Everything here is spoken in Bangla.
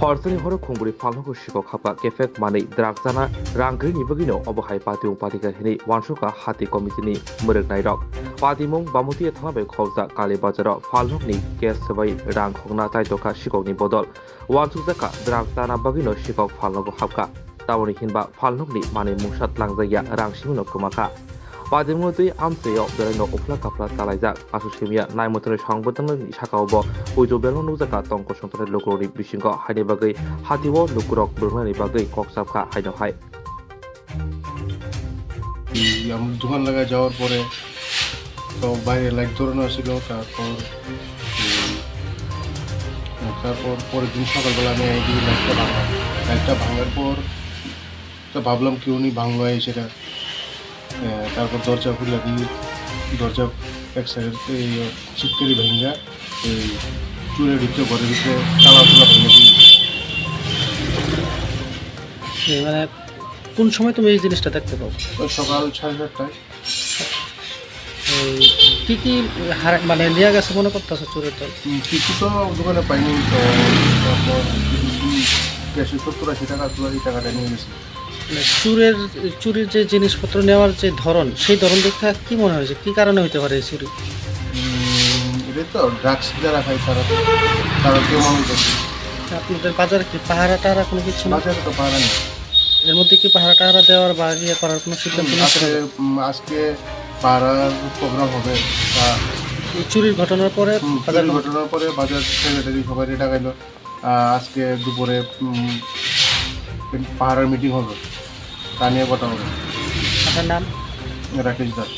Horsani horo khungburi phalnogo shiko khapa kefek mani drakjana rangri ni bagino obahai patiung patika hini wanshuka hati committee ni murek nairok patimung bamuti thamabe khawja kali bazaro phalnok ni gas sabai rang khogna taitoka shikok ni bodol wansukjaka drakjana bagino shikok phalnogo hapka tawni hinba phalnok ni mani musat langjaya rang simuno kumaka Padimutui amseyo bereno upla kapla talaijak asusimia naimutune sangbotano ni sakaobo ujo belno nujaka tongko songtone lokroni bisingo haini bagai hatiwo lukurok burmani bagai koksapka haino hai আমরা দোকান লাগা যাওয়ার পরে তো বাইরে লাইট ধরানো ছিল তারপর পরের দিন সকালবেলা আমি এই লাইটটা ভাঙার পর তো ভাবলাম কেউ নি ভাঙলো সেটা তারপর দরজা খুলে দিয়ে দরজা এক সাইড ছিটকারি ভেঙা এই চুলের ভিতরে ঘরের ভিতরে তালাগুলো ভেঙে দিয়ে মানে কোন সময় তুমি এই জিনিসটা দেখতে পাও? সকাল 7:30টায়। কি কি মানে নিয়ে গেছে মনে করতেছো চোরের দল? কিছু তো দোকানে পাইনি, তো তারপর 70-80 টাকা এই টাকাটা নিয়ে গেছি। চুরির যে জিনিসপত্র নেওয়ার যে ধরন, সেই ধরন দেখে কি মনে হয়েছে, কি কারণে হতে পারে এই চুরি? এটা তো ড্রাগস যারা খায় তারা কেউ মানুষ আছে। আপনাদের বাজারে কি পাহারা টাহারা কোনো কিছু না? বাজারে তো পাহারা নেই। এর মধ্যে কি পাহারা টাহারা দেওয়ার বা ইয়ে করার কোনো সিদ্ধান্ত আজকে পাহারার প্রোগ্রাম হবে। এই চুরির ঘটনার পরে বাজার সেক্রেটারি সবাই ডাকাইলো। আজকে দুপুরে পাহারার মিটিং হবে, তা নিয়ে কথা হবে। আপনার নাম? রাকেশ দাস।